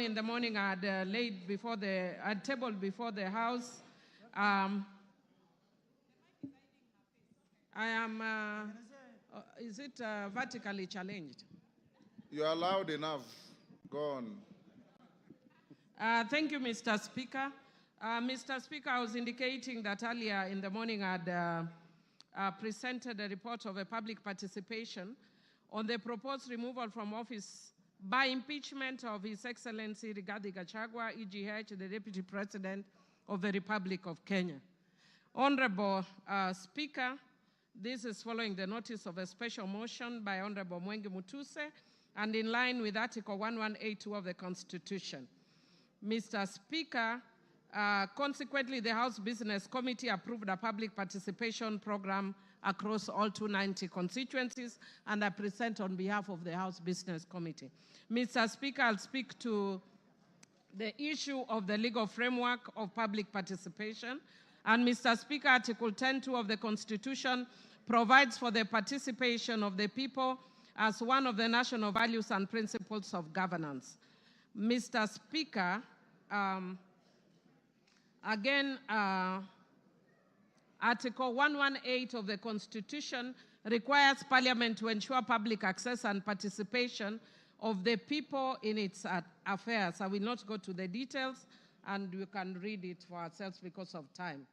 In the morning, I had tabled before the House. I am, is it vertically challenged? You are loud enough. Go on. Thank you, Mr. Speaker. Mr. Speaker, I was indicating that earlier in the morning I had presented a report of a public participation on the proposed removal from office by impeachment of His Excellency Rigathi Gachagua, EGH, the Deputy President of the Republic of Kenya. Honorable Speaker, this is following the notice of a special motion by Honorable Mwengi Mutuse and in line with Article 1182 of the Constitution. Mr. Speaker, consequently, the House Business Committee approved a public participation program across all 290 constituencies, and I present on behalf of the House Business Committee. Mr. Speaker, I'll speak to the issue of the legal framework of public participation. And Mr. Speaker, Article 10.2 of the Constitution provides for the participation of the people as one of the national values and principles of governance. Mr. Speaker, Article 118 of the Constitution requires Parliament to ensure public access and participation of the people in its affairs. I will not go to the details, and we can read it for ourselves because of time.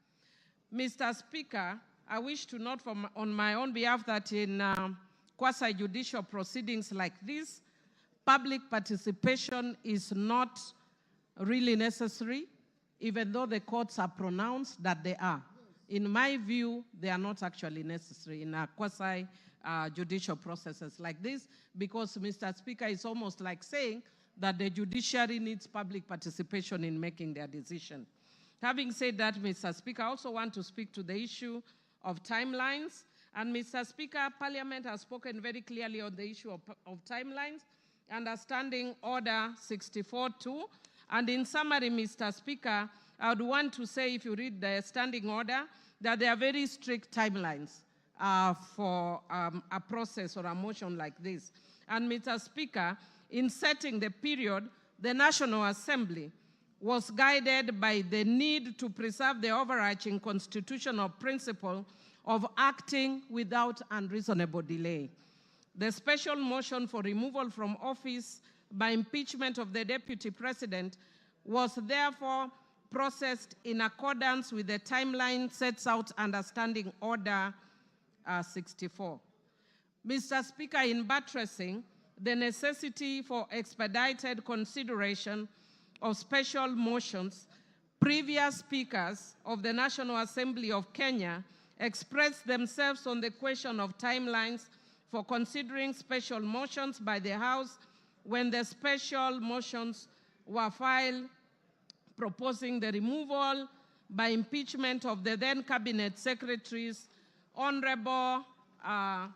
Mr. Speaker, I wish to note on my own behalf that in quasi-judicial proceedings like this, public participation is not really necessary, even though the courts are pronounced that they are. In my view, they are not actually necessary in a quasi-judicial processes like this, because, Mr. Speaker, it's almost like saying that the judiciary needs public participation in making their decision. Having said that, Mr. Speaker, I also want to speak to the issue of timelines. And, Mr. Speaker, Parliament has spoken very clearly on the issue of timelines, under Standing Order 64.2. And in summary, Mr. Speaker, I would want to say, if you read the standing order, that there are very strict timelines for a process or a motion like this. And Mr. Speaker, in setting the period, the National Assembly was guided by the need to preserve the overarching constitutional principle of acting without unreasonable delay. The special motion for removal from office by impeachment of the Deputy President was therefore processed in accordance with the timeline set out under Standing Order 64. Mr. Speaker, in buttressing the necessity for expedited consideration of special motions, previous speakers of the National Assembly of Kenya expressed themselves on the question of timelines for considering special motions by the House when the special motions were filed proposing the removal by impeachment of the then cabinet secretaries, Honorable Anne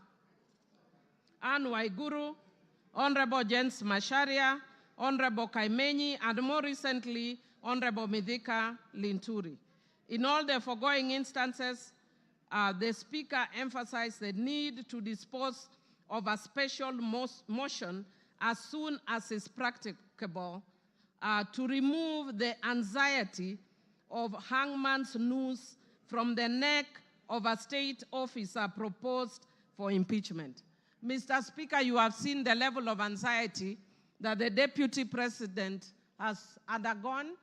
Waiguru, Honorable James Macharia, Honorable Kaimenyi, and more recently, Honorable Mithika Linturi. In all the foregoing instances, the Speaker emphasized the need to dispose of a special motion as soon as is practicable to remove the anxiety of hangman's noose from the neck of a state officer proposed for impeachment. Mr. Speaker, you have seen the level of anxiety that the Deputy President has undergone,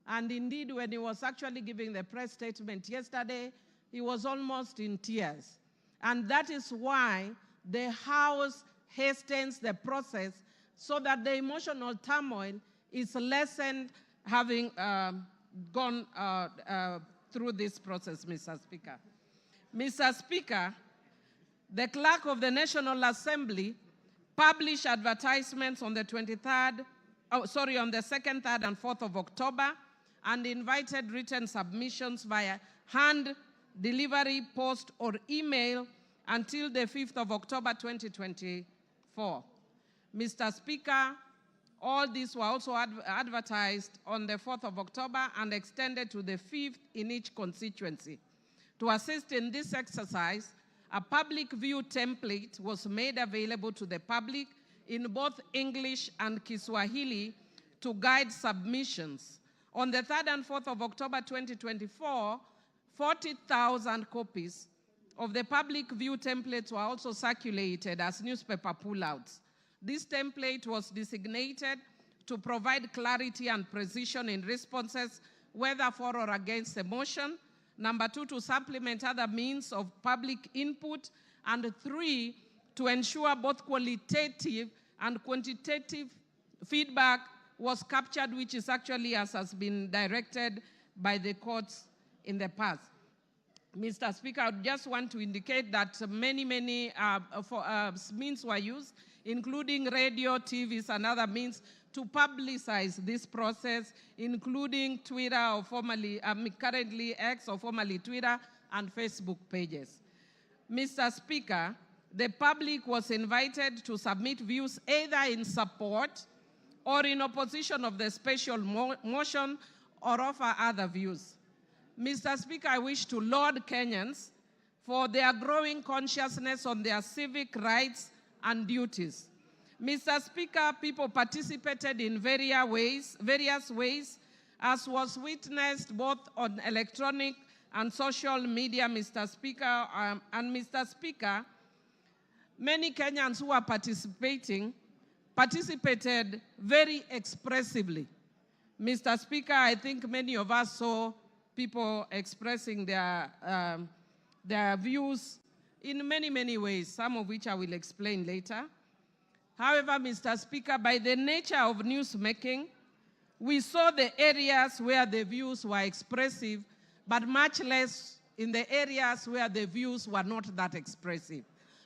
and indeed when he was actually giving the press statement yesterday, he was almost in tears. And that is why the House hastens the process so that the emotional turmoil is lessened having gone through this process, Mr. Speaker. Mr. Speaker, the Clerk of the National Assembly published advertisements on the 2nd, 3rd, and 4th of October and invited written submissions via hand delivery, post, or email until the 5th of October 2024. Mr. Speaker, all these were also advertised on the 4th of October and extended to the 5th in each constituency. To assist in this exercise, a public view template was made available to the public in both English and Kiswahili to guide submissions. On the 3rd and 4th of October 2024, 40,000 copies of the public view templates were also circulated as newspaper pullouts. This template was designated to provide clarity and precision in responses, whether for or against a motion. Number 2, to supplement other means of public input. And 3, to ensure both qualitative and quantitative feedback was captured, which is actually as has been directed by the courts in the past. Mr. Speaker, I just want to indicate that many means were used, including radio, TVs, and other means to publicize this process, including Twitter, or formerly, currently X, or formerly Twitter, and Facebook pages. Mr. Speaker, the public was invited to submit views either in support or in opposition of the special motion or offer other views. Mr. Speaker, I wish to laud Kenyans for their growing consciousness on their civic rights and duties. Mr. Speaker, people participated in various ways, as was witnessed both on electronic and social media, Mr. Speaker. And Mr. Speaker, many Kenyans who are participated very expressively. Mr. Speaker, I think many of us saw people expressing their views in many ways, some of which I will explain later. However, Mr. Speaker, by the nature of newsmaking, we saw the areas where the views were expressive, but much less in the areas where the views were not that expressive.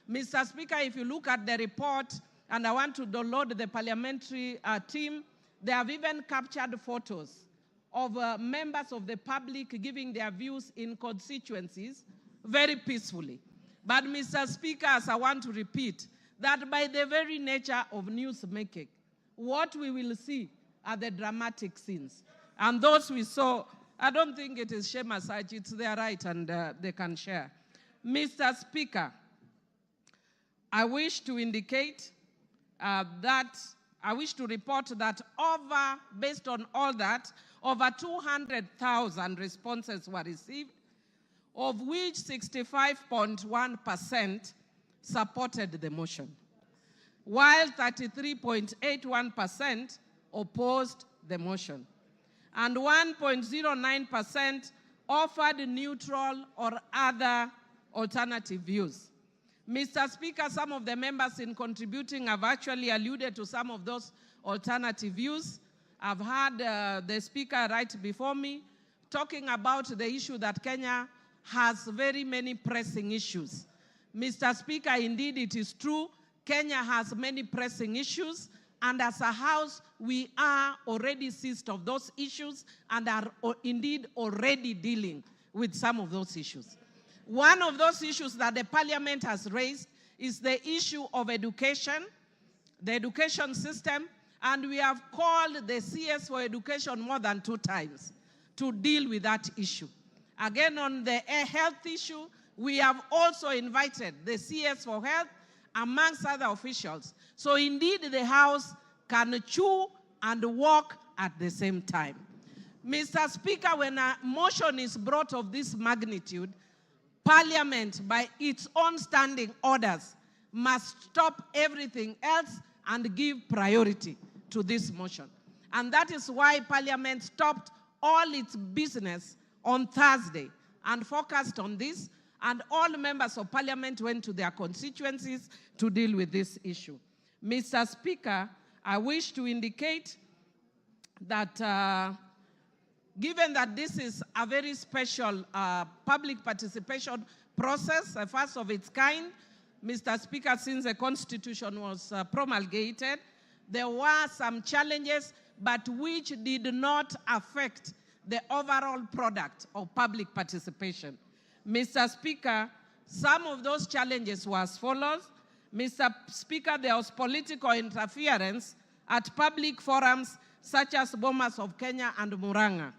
Mr. Speaker, if you look at the report, and I want to download the parliamentary team, they have even captured photos of members of the public giving their views in constituencies very peacefully. But Mr. Speaker, as I want to repeat, that by the very nature of newsmaking, what we will see are the dramatic scenes. And those we saw, I don't think it is shame as such, it's their right and they can share. Mr. Speaker, I wish to indicate I wish to report that based on all that, over 200,000 responses were received, of which 65.1% supported the motion, while 33.81% opposed the motion, and 1.09% offered neutral or other alternative views. Mr. Speaker, some of the members in contributing have actually alluded to some of those alternative views. I've heard the speaker right before me talking about the issue that Kenya has very many pressing issues. Mr. Speaker, indeed it is true, Kenya has many pressing issues, and as a House, we are already seized of those issues and are indeed already dealing with some of those issues. One of those issues that the Parliament has raised is the issue of education, the education system, and we have called the CS for Education more than 2 times to deal with that issue. Again, on the health issue, we have also invited the CS for Health amongst other officials. So indeed, the House can chew and walk at the same time. Mr. Speaker, when a motion is brought of this magnitude, Parliament, by its own standing orders, must stop everything else and give priority to this motion. And that is why Parliament stopped all its business on Thursday and focused on this, and all members of Parliament went to their constituencies to deal with this issue. Mr. Speaker, I wish to indicate that given that this is a very special public participation process, a first of its kind, Mr. Speaker, since the Constitution was promulgated, there were some challenges, but which did not affect the overall product of public participation. Mr. Speaker, some of those challenges were as follows. Mr. Speaker, there was political interference at public forums such as Bomas of Kenya and Murang'a.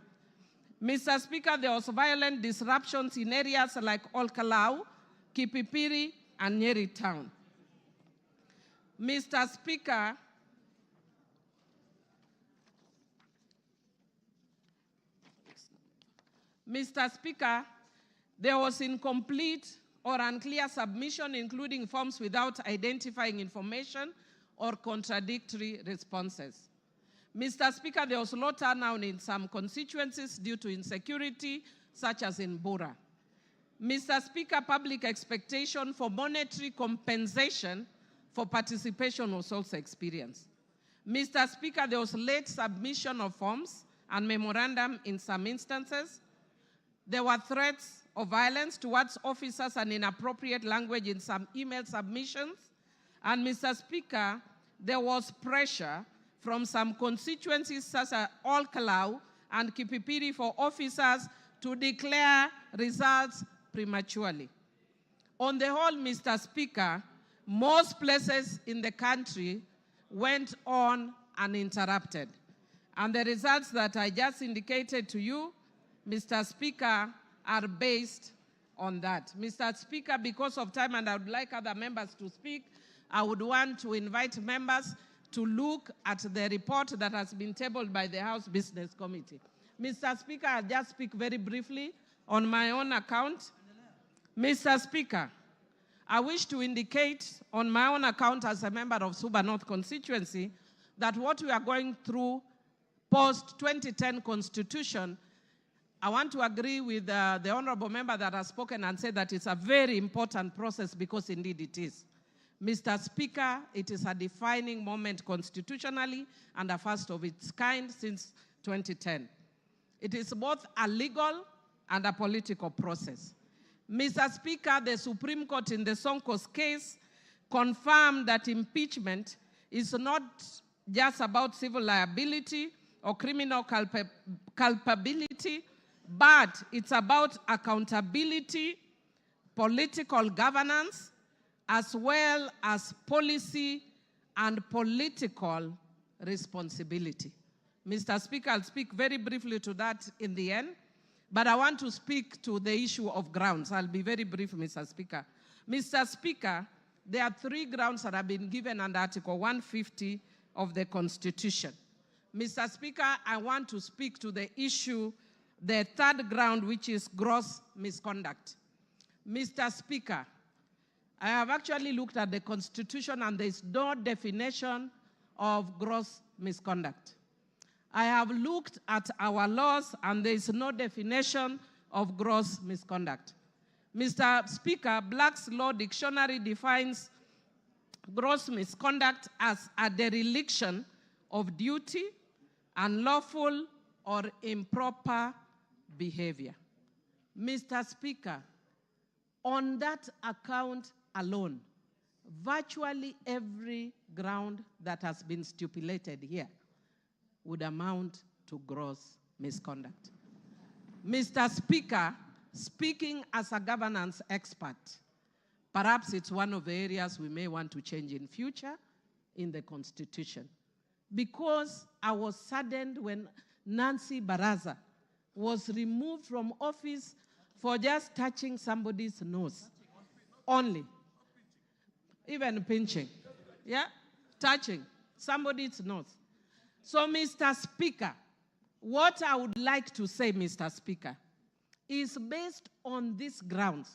Mr. Speaker, there was violent disruptions in areas like Olkalau, Kipipiri, and Nyeri Town. Mr. Speaker, Mr. Speaker, there was incomplete or unclear submission, including forms without identifying information or contradictory responses. Mr. Speaker, there was low turnout in some constituencies due to insecurity, such as in Bura. Mr. Speaker, public expectation for monetary compensation for participation was also experienced. Mr. Speaker, there was late submission of forms and memorandum in some instances. There were threats of violence towards officers and inappropriate language in some email submissions. And Mr. Speaker, there was pressure from some constituencies such as Olkalau and Kipipiri for officers to declare results prematurely. On the whole, Mr. Speaker, most places in the country went on uninterrupted. And the results that I just indicated to you, Mr. Speaker, are based on that. Mr. Speaker, because of time, and I would like other members to speak, I would want to invite members to look at the report that has been tabled by the House Business Committee. Mr. Speaker, I'll just speak very briefly on my own account. Mr. Speaker, I wish to indicate on my own account as a member of Suba North constituency that what we are going through post-2010 constitution, I want to agree with the honorable member that has spoken and said that it's a very important process, because indeed it is. Mr. Speaker, it is a defining moment constitutionally and a first of its kind since 2010. It is both a legal and a political process. Mr. Speaker, the Supreme Court in the Sonko's case confirmed that impeachment is not just about civil liability or criminal culpability, but it's about accountability, political governance, as well as policy and political responsibility. Mr. Speaker, I'll speak very briefly to that in the end, but I want to speak to the issue of grounds. I'll be very brief, Mr. Speaker. Mr. Speaker, there are 3 grounds that have been given under Article 150 of the Constitution. Mr. Speaker, I want to speak to the issue, the 3rd ground, which is gross misconduct. Mr. Speaker, I have actually looked at the Constitution and there is no definition of gross misconduct. I have looked at our laws and there is no definition of gross misconduct. Mr. Speaker, Black's Law Dictionary defines gross misconduct as a dereliction of duty, unlawful or improper behavior. Mr. Speaker, on that account alone, virtually every ground that has been stipulated here would amount to gross misconduct. Mr. Speaker, speaking as a governance expert, perhaps it's one of the areas we may want to change in future in the Constitution. Because I was saddened when Nancy Baraza was removed from office for just touching somebody's nose. Only. Even pinching. Yeah? Touching somebody's nose. So, Mr. Speaker, what I would like to say, Mr. Speaker, is based on these grounds,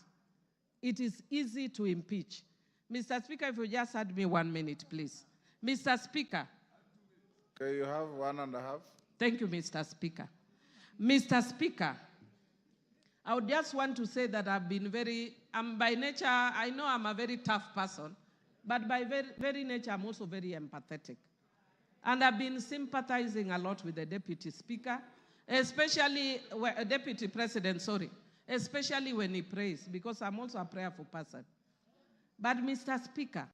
it is easy to impeach. Mr. Speaker, if you just had me 1 minute, please. Mr. Speaker. Okay, you have 1.5. Thank you, Mr. Speaker. Mr. Speaker, I would just want to say that I've been by nature, I know I'm a very tough person, but by very nature, I'm also very empathetic. And I've been sympathizing a lot with the Deputy Speaker, especially, Deputy President, sorry, especially when he prays, because I'm also a prayerful person. But Mr. Speaker,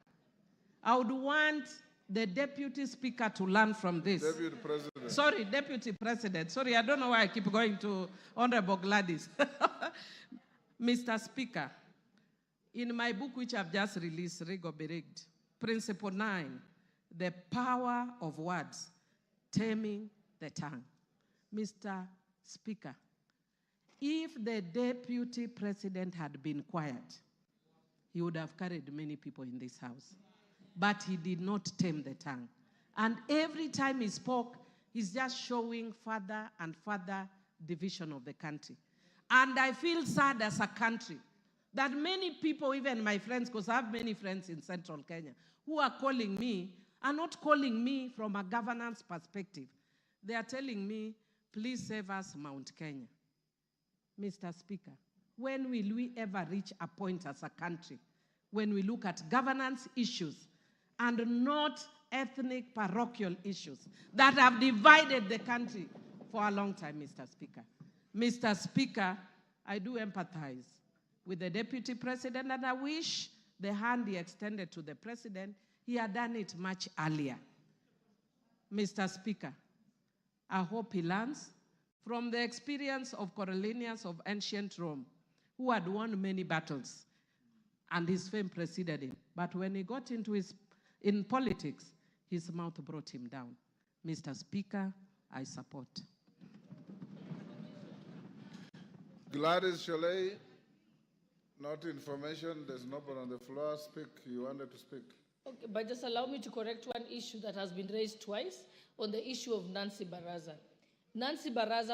I would want the Deputy Speaker to learn from this. Deputy President. Sorry, Deputy President. Sorry, I don't know why I keep going to Honorable Gladys. Mr. Speaker, in my book, which I've just released, Rego Beregt, Principle 9, the power of words, taming the tongue. Mr. Speaker, if the Deputy President had been quiet, he would have carried many people in this house. But he did not tame the tongue. And every time he spoke, he's just showing further and further division of the country. And I feel sad as a country that many people, even my friends, because I have many friends in Central Kenya, who are calling me, are not calling me from a governance perspective. They are telling me, please save us Mount Kenya. Mr. Speaker, when will we ever reach a point as a country when we look at governance issues and not ethnic parochial issues that have divided the country for a long time, Mr. Speaker? Mr. Speaker, I do empathize with the Deputy President, and I wish the hand he extended to the President, he had done it much earlier. Mr. Speaker, I hope he learns from the experience of Coriolanus of ancient Rome, who had won many battles, and his fame preceded him. But when he got in politics, his mouth brought him down. Mr. Speaker, I support. Gladys Sholei, not information. There's nobody on the floor. Speak. You wanted to speak. Okay, but just allow me to correct one issue that has been raised twice on the issue of Nancy Baraza. Nancy Baraza